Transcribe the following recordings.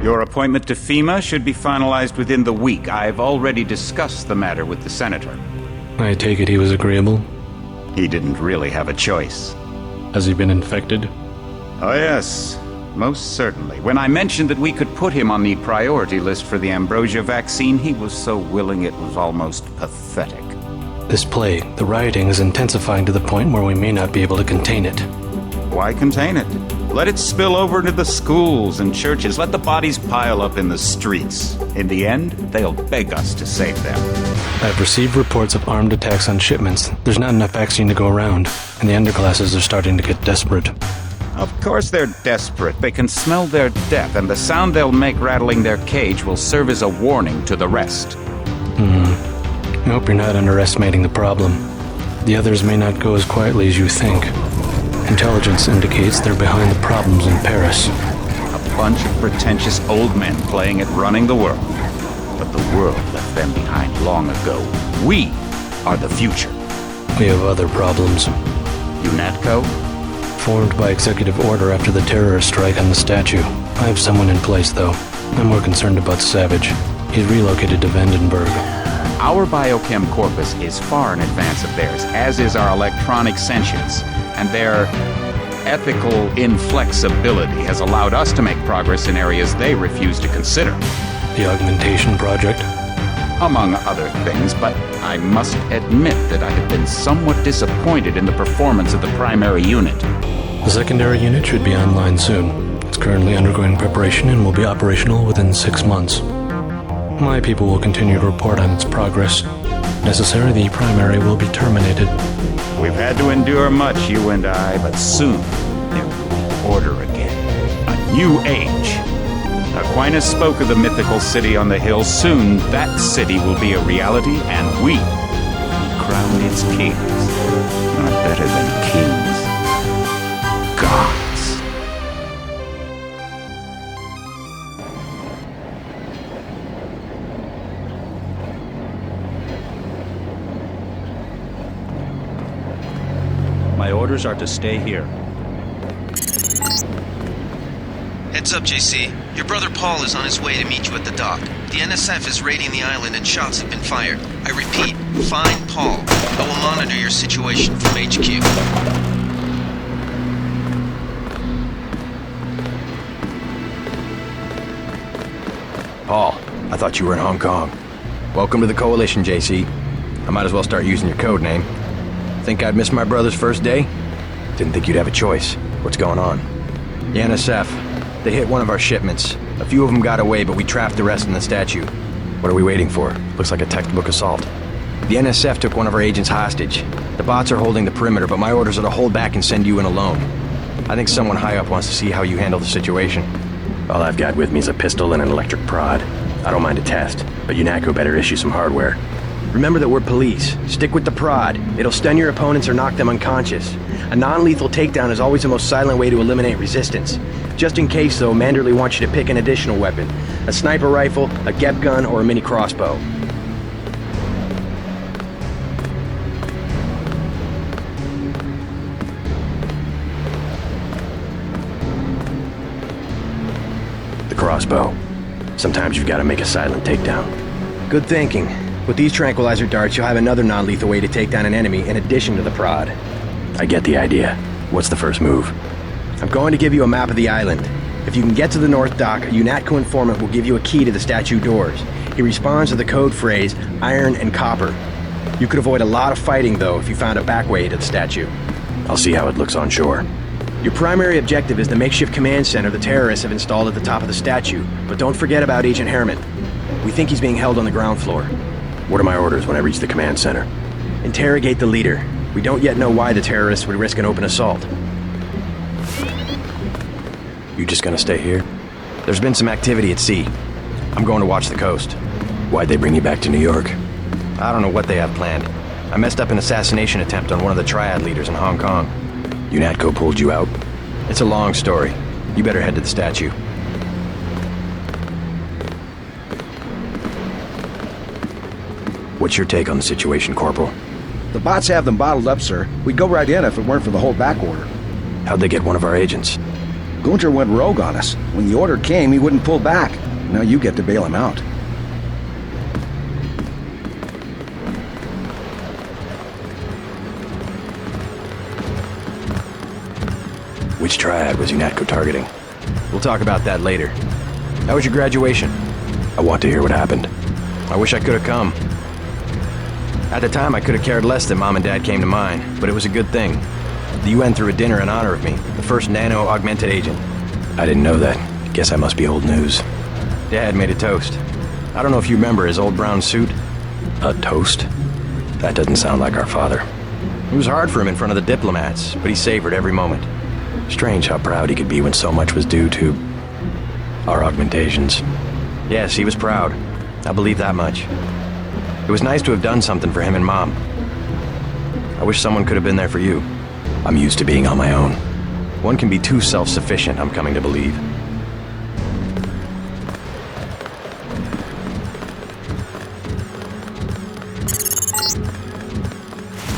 Your appointment to FEMA should be finalized within the week. I've already discussed the matter with the senator. I take it he was agreeable? He didn't really have a choice. Has he been infected? Oh yes, most certainly. When I mentioned that we could put him on the priority list for the ambrosia vaccine, he was so willing it was almost pathetic. This plague, the rioting is intensifying to the point where we may not be able to contain it. Why contain it? Let it spill over into the schools and churches. Let the bodies pile up in the streets. In the end, they'll beg us to save them. I've received reports of armed attacks on shipments. There's not enough vaccine to go around, and the underclasses are starting to get desperate. Of course they're desperate. They can smell their death, and the sound they'll make rattling their cage will serve as a warning to the rest. I hope you're not underestimating the problem. The others may not go as quietly as you think. Intelligence indicates they're behind the problems in Paris. A bunch of pretentious old men playing at running the world. But the world left them behind long ago. We are the future. We have other problems. UNATCO? Formed by executive order after the terrorist strike on the statue. I have someone in place, though. I'm more concerned about Savage. He's relocated to Vandenberg. Our biochem corpus is far in advance of theirs, as is our electronic sentience. And their ethical inflexibility has allowed us to make progress in areas they refuse to consider. The augmentation project? Among other things, but I must admit that I have been somewhat disappointed in the performance of the primary unit. The secondary unit should be online soon. It's currently undergoing preparation and will be operational within 6 months. My people will continue to report on its progress. If necessary, the primary will be terminated. We've had to endure much, you and I, but soon there will be order again. A new age. Aquinas spoke of the mythical city on the hill. Soon that city will be a reality, and we crown its kings. Not better than kings. Gods. My orders are to stay here. Heads up, JC. Your brother Paul is on his way to meet you at the dock. The NSF is raiding the island and shots have been fired. I repeat, find Paul. I will monitor your situation from HQ. Paul, I thought you were in Hong Kong. Welcome to the Coalition, JC. I might as well start using your code name. Think I'd miss my brother's first day? Didn't think you'd have a choice. What's going on? The NSF. They hit one of our shipments. A few of them got away, but we trapped the rest in the statue. What are we waiting for? Looks like a textbook assault. The NSF took one of our agents hostage. The bots are holding the perimeter, but my orders are to hold back and send you in alone. I think someone high up wants to see how you handle the situation. All I've got with me is a pistol and an electric prod. I don't mind a test, but UNATCO better issue some hardware. Remember that we're police. Stick with the prod. It'll stun your opponents or knock them unconscious. A non-lethal takedown is always the most silent way to eliminate resistance. Just in case, though, Manderley wants you to pick an additional weapon. A sniper rifle, a GEP gun, or a mini crossbow. The crossbow. Sometimes you've got to make a silent takedown. Good thinking. With these tranquilizer darts, you'll have another non-lethal way to take down an enemy in addition to the prod. I get the idea. What's the first move? I'm going to give you a map of the island. If you can get to the North Dock, a UNATCO informant will give you a key to the statue doors. He responds to the code phrase, iron and copper. You could avoid a lot of fighting, though, if you found a back way to the statue. I'll see how it looks on shore. Your primary objective is the makeshift command center the terrorists have installed at the top of the statue, but don't forget about Agent Herman. We think he's being held on the ground floor. What are my orders when I reach the command center? Interrogate the leader. We don't yet know why the terrorists would risk an open assault. You just gonna stay here? There's been some activity at sea. I'm going to watch the coast. Why'd they bring you back to New York? I don't know what they have planned. I messed up an assassination attempt on one of the Triad leaders in Hong Kong. UNATCO pulled you out? It's a long story. You better head to the statue. What's your take on the situation, Corporal? The bots have them bottled up, sir. We'd go right in if it weren't for the whole back order. How'd they get one of our agents? Gunter went rogue on us. When the order came, he wouldn't pull back. Now you get to bail him out. Which triad was UNATCO targeting? We'll talk about that later. How was your graduation? I want to hear what happened. I wish I could have come. At the time, I could have cared less that Mom and Dad came to mine, but it was a good thing. The UN threw a dinner in honor of me, the first nano-augmented agent. I didn't know that. Guess I must be old news. Dad made a toast. I don't know if you remember his old brown suit. A toast? That doesn't sound like our father. It was hard for him in front of the diplomats, but he savored every moment. Strange how proud he could be when so much was due to our augmentations. Yes, he was proud. I believe that much. It was nice to have done something for him and Mom. I wish someone could have been there for you. I'm used to being on my own. One can be too self-sufficient, I'm coming to believe.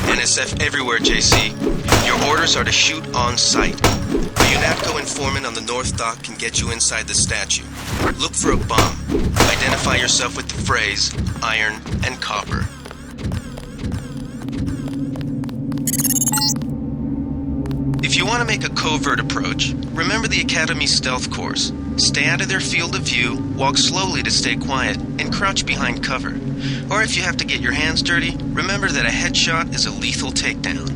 NSF everywhere, JC. Your orders are to shoot on sight. A UNATCO informant on the North Dock can get you inside the statue. Look for a bomb. Identify yourself with the phrase, iron and copper. If you want to make a covert approach, remember the Academy stealth course. Stay out of their field of view, walk slowly to stay quiet, and crouch behind cover. Or if you have to get your hands dirty, remember that a headshot is a lethal takedown.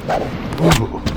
Ooh.